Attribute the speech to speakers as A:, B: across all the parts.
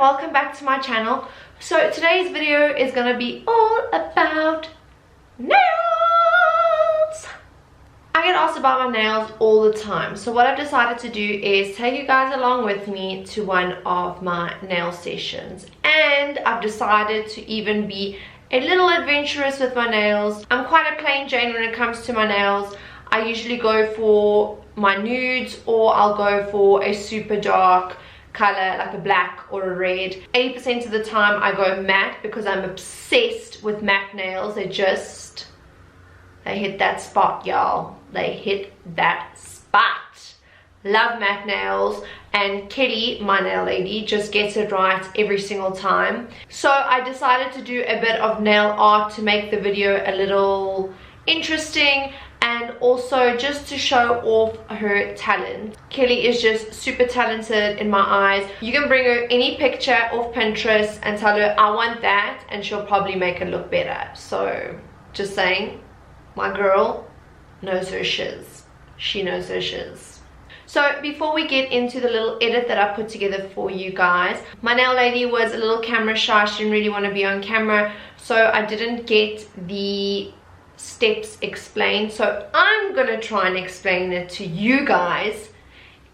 A: welcome back to my channel. So today's video is gonna be all about nails. I get asked about my nails all the time, so what I've decided to do is take you guys along with me to one of my nail sessions, and I've decided to even be a little adventurous with my nails. I'm quite a plain Jane when it comes to my nails. I usually go for my nudes, or I'll go for a super dark color like a black or a red. 80% of the time I go matte because I'm obsessed with matte nails. They hit that spot, y'all. They hit that spot. Love matte nails, and Kelly, my nail lady, just gets it right every single time. So I decided to do a bit of nail art to make the video a little interesting, and also just to show off her talent. Kelly is just super talented in my eyes. You can bring her any picture off Pinterest and tell her I want that, and she'll probably make it look better. So just saying, my girl knows her shiz. She knows her shiz. So before we get into the little edit that I put together for you guys, my nail lady was a little camera shy. She didn't really want to be on camera, so I didn't get the steps explained. So I'm gonna try and explain it to you guys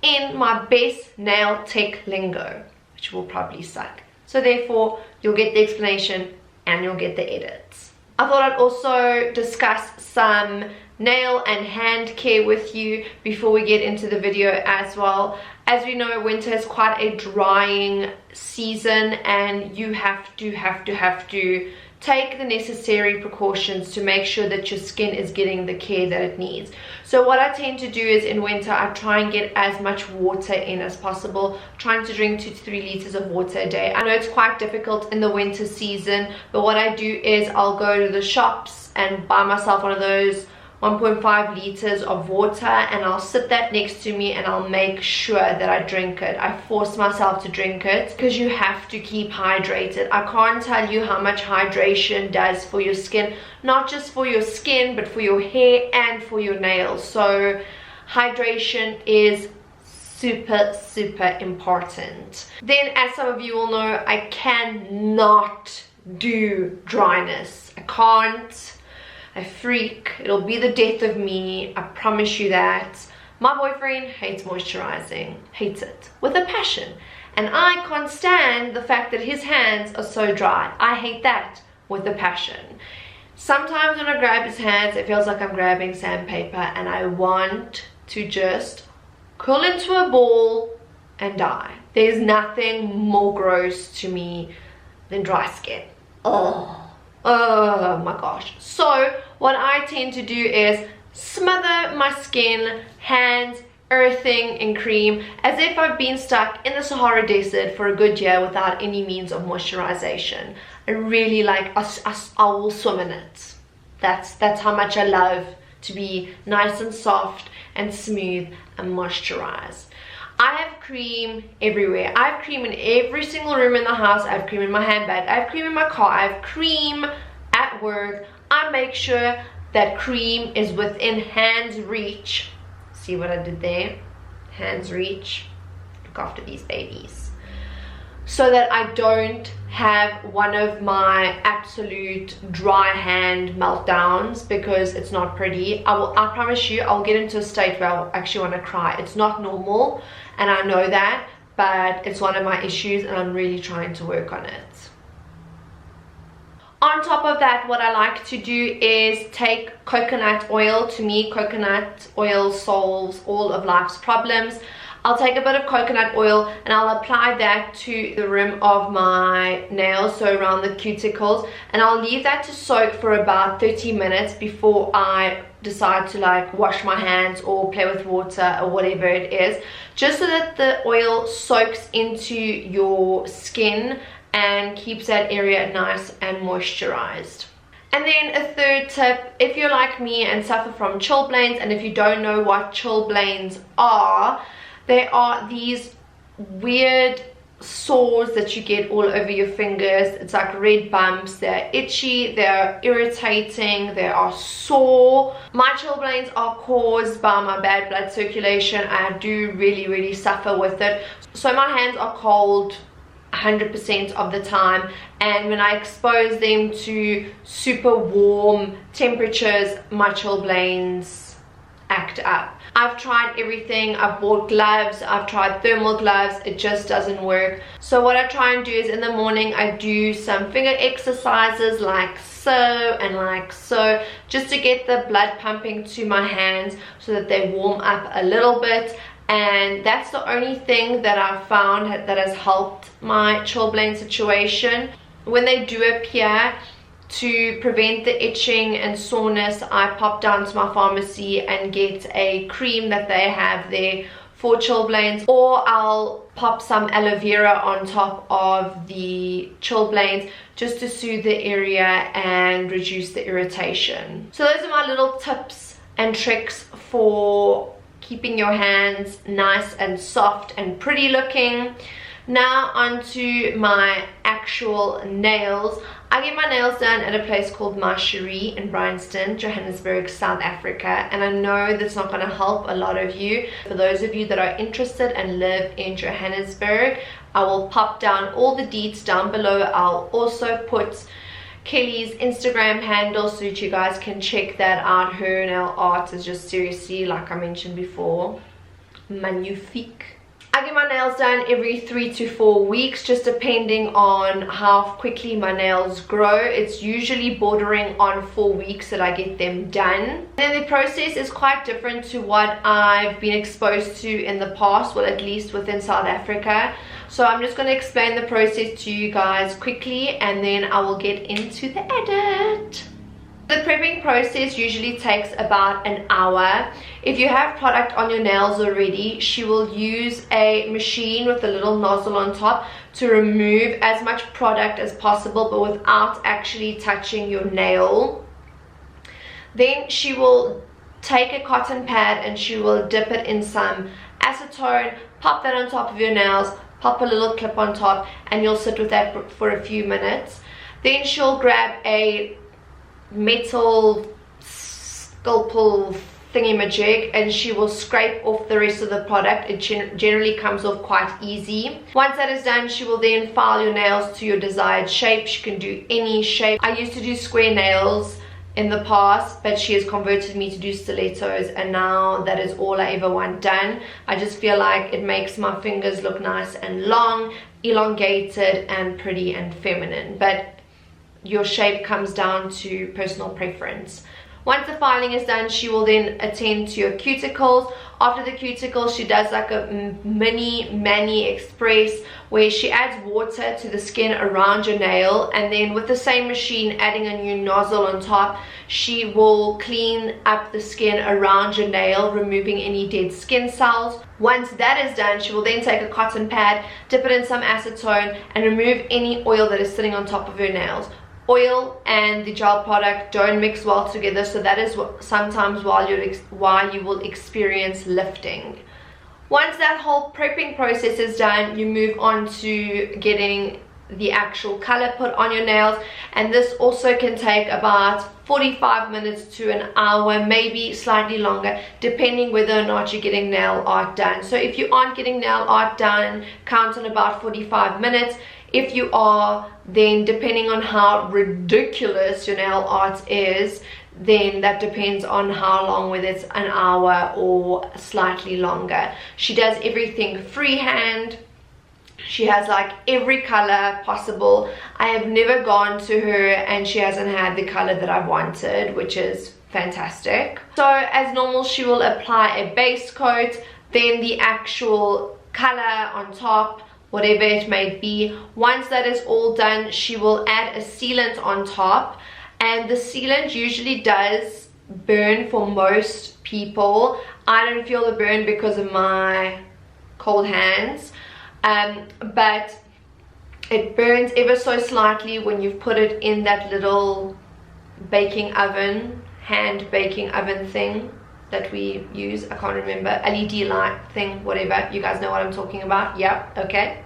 A: in my best nail tech lingo, which will probably suck. So therefore, you'll get the explanation and you'll get the edits. I thought I'd also discuss some nail and hand care with you before we get into the video as well. As we know, winter is quite a drying season, and you have to take the necessary precautions to make sure that your skin is getting the care that it needs. So what I tend to do is in winter, I try and get as much water in as possible, trying to drink 2 to 3 liters of water a day. I know it's quite difficult in the winter season, but what I do is I'll go to the shops and buy myself one of those 1.5 liters of water, and I'll sit that next to me and I'll make sure that I drink it. I force myself to drink it because you have to keep hydrated. I can't tell you how much hydration does for your skin, not just for your skin but for your hair and for your nails. So hydration is super important. Then, as some of you will know, I cannot do dryness. I can't. I freak. It'll be the death of me, I promise you that. My boyfriend hates moisturizing, hates it with a passion, and I can't stand the fact that his hands are so dry. I hate that with a passion. Sometimes when I grab his hands, it feels like I'm grabbing sandpaper, and I want to just curl into a ball and die. There's nothing more gross to me than dry skin. Oh my gosh. So what I tend to do is smother my skin, hands, everything in cream, as if I've been stuck in the Sahara Desert for a good year without any means of moisturization. I really like, I will swim in it. That's how much I love to be nice and soft and smooth and moisturized. I have cream everywhere. I have cream in every single room in the house. I have cream in my handbag. I have cream in my car. I have cream at work. I make sure that cream is within hand's reach. See what I did there? Hand's reach. Look after these babies. So that I don't have one of my absolute dry hand meltdowns, because it's not pretty. I promise you, I'll get into a state where I'll actually want to cry. It's not normal, and I know that, but it's one of my issues, and I'm really trying to work on it. On top of that, what I like to do is take coconut oil. To me, coconut oil solves all of life's problems. I'll take a bit of coconut oil and I'll apply that to the rim of my nails, so around the cuticles, and I'll leave that to soak for about 30 minutes before I decide to like wash my hands or play with water or whatever it is, just so that the oil soaks into your skin and keeps that area nice and moisturized. And then a third tip, if you're like me and suffer from chilblains, and if you don't know what chilblains are, they are these weird sores that you get all over your fingers. It's like red bumps. They're itchy, they're irritating, they are sore. My chilblains are caused by my bad blood circulation. I do really suffer with it. So my hands are cold 100% of the time, and when I expose them to super warm temperatures, my chilblains act up. I've tried everything. I've bought gloves, I've tried thermal gloves, it just doesn't work. So what I try and do is in the morning I do some finger exercises like so and like so, just to get the blood pumping to my hands so that they warm up a little bit. And that's the only thing that I've found that has helped my chilblain situation. When they do appear, to prevent the itching and soreness, I pop down to my pharmacy and get a cream that they have there for chilblains, or I'll pop some aloe vera on top of the chilblains just to soothe the area and reduce the irritation. So those are my little tips and tricks for keeping your hands nice and soft and pretty looking. Now onto my actual nails. I get my nails done at a place called my Cherie in Bryanston, Johannesburg, South Africa, and I know that's not going to help a lot of you. For those of you that are interested and live in Johannesburg, I will pop down all the deets down below. I'll also put Kelly's Instagram handle so that you guys can check that out. Her nail art is just seriously, like I mentioned before, magnifique. I get my nails done every 3 to 4 weeks, just depending on how quickly my nails grow. It's usually bordering on 4 weeks that I get them done. And the process is quite different to what I've been exposed to in the past, well, at least within South Africa. So I'm just going to explain the process to you guys quickly, and then I will get into the edit. The prepping process usually takes about an hour. If you have product on your nails already, she will use a machine with a little nozzle on top to remove as much product as possible, but without actually touching your nail. Then she will take a cotton pad and she will dip it in some acetone, pop that on top of your nails, pop a little clip on top, and you'll sit with that for a few minutes. Then she'll grab a metal scalpel thingy-majig and she will scrape off the rest of the product. It generally comes off quite easy. Once that is done, she will then file your nails to your desired shape. She can do any shape. I used to do square nails in the past, but she has converted me to do stilettos, and now that is all I ever want done. I just feel like it makes my fingers look nice and long, elongated and pretty and feminine, but your shape comes down to personal preference. Once the filing is done, she will then attend to your cuticles. After the cuticles, she does like a mini mani express where she adds water to the skin around your nail, and then with the same machine, adding a new nozzle on top, she will clean up the skin around your nail, removing any dead skin cells. Once that is done, she will then take a cotton pad, dip it in some acetone, and remove any oil that is sitting on top of your nails. Oil and the gel product don't mix well together, so that is what sometimes why you will experience lifting. Once that whole prepping process is done, you move on to getting the actual color put on your nails, and this also can take about 45 minutes to an hour, maybe slightly longer, depending whether or not you're getting nail art done. So if you aren't getting nail art done, count on about 45 minutes. If you are, then depending on how ridiculous your nail art is, then that depends on how long, whether it's an hour or slightly longer. She does everything freehand. She has like every color possible. I have never gone to her and she hasn't had the color that I wanted, which is fantastic. So as normal, she will apply a base coat, then the actual color on top, whatever it may be. Once that is all done, she will add a sealant on top, and the sealant usually does burn for most people. I don't feel the burn because of my cold hands, but it burns ever so slightly when you've put it in that little baking oven, hand baking oven thing that we use. I can't remember, LED light thing, whatever. You guys know what I'm talking about? Yeah, okay.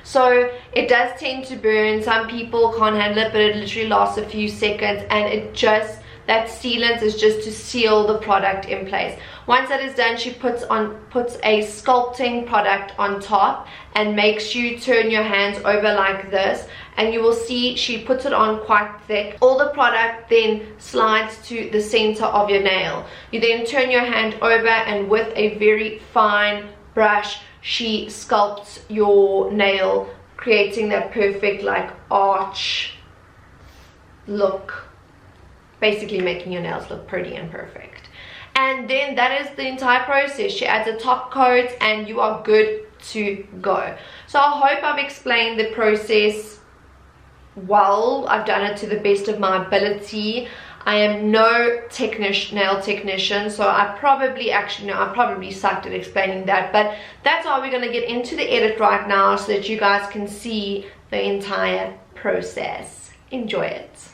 A: So it does tend to burn. Some people can't handle it, but it literally lasts a few seconds, and it just, that sealant is just to seal the product in place. Once that is done, she puts a sculpting product on top and makes you turn your hands over like this, and you will see she puts it on quite thick. All the product then slides to the center of your nail. You then turn your hand over, and with a very fine brush she sculpts your nail, creating that perfect like arch look, basically making your nails look pretty and perfect. And then that is the entire process. She adds a top coat and you are good to go. So I hope I've explained the process well. I've done it to the best of my ability. I am no nail technician, so I probably sucked at explaining that, but that's why we're going to get into the edit right now so that you guys can see the entire process. Enjoy it.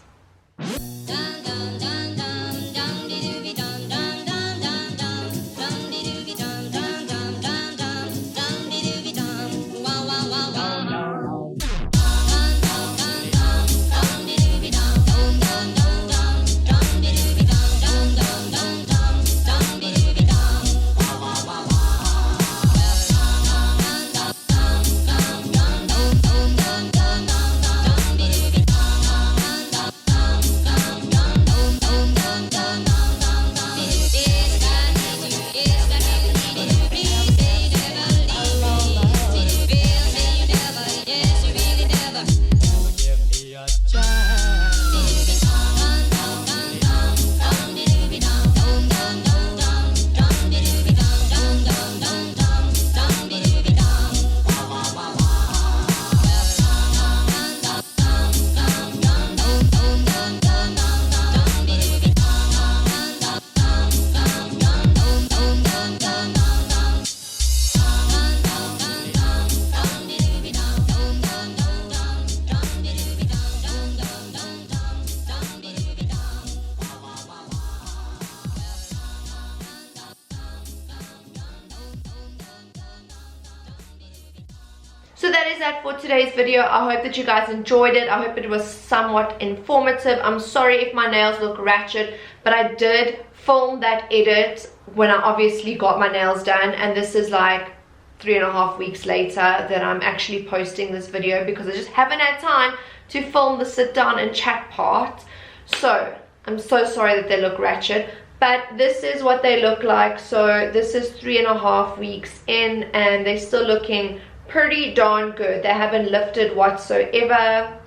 A: So that is that for today's video. I hope that you guys enjoyed it. I hope it was somewhat informative. I'm sorry if my nails look ratchet, but I did film that edit when I obviously got my nails done, and this is like 3.5 weeks later that I'm actually posting this video because I just haven't had time to film the sit down and chat part. So I'm so sorry that they look ratchet, but this is what they look like. So this is 3.5 weeks in and they're still looking pretty darn good. They haven't lifted whatsoever.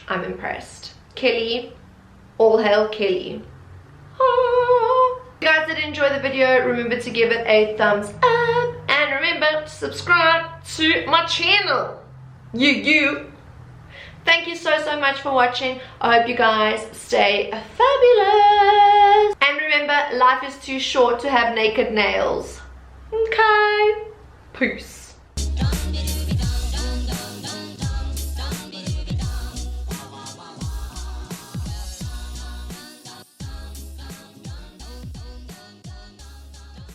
A: I'm impressed. Kelly, all hail Kelly. Ah. If you guys did enjoy the video, remember to give it a thumbs up and remember to subscribe to my channel. Thank you so much for watching. I hope you guys stay fabulous, and remember, life is too short to have naked nails. Okay, peace.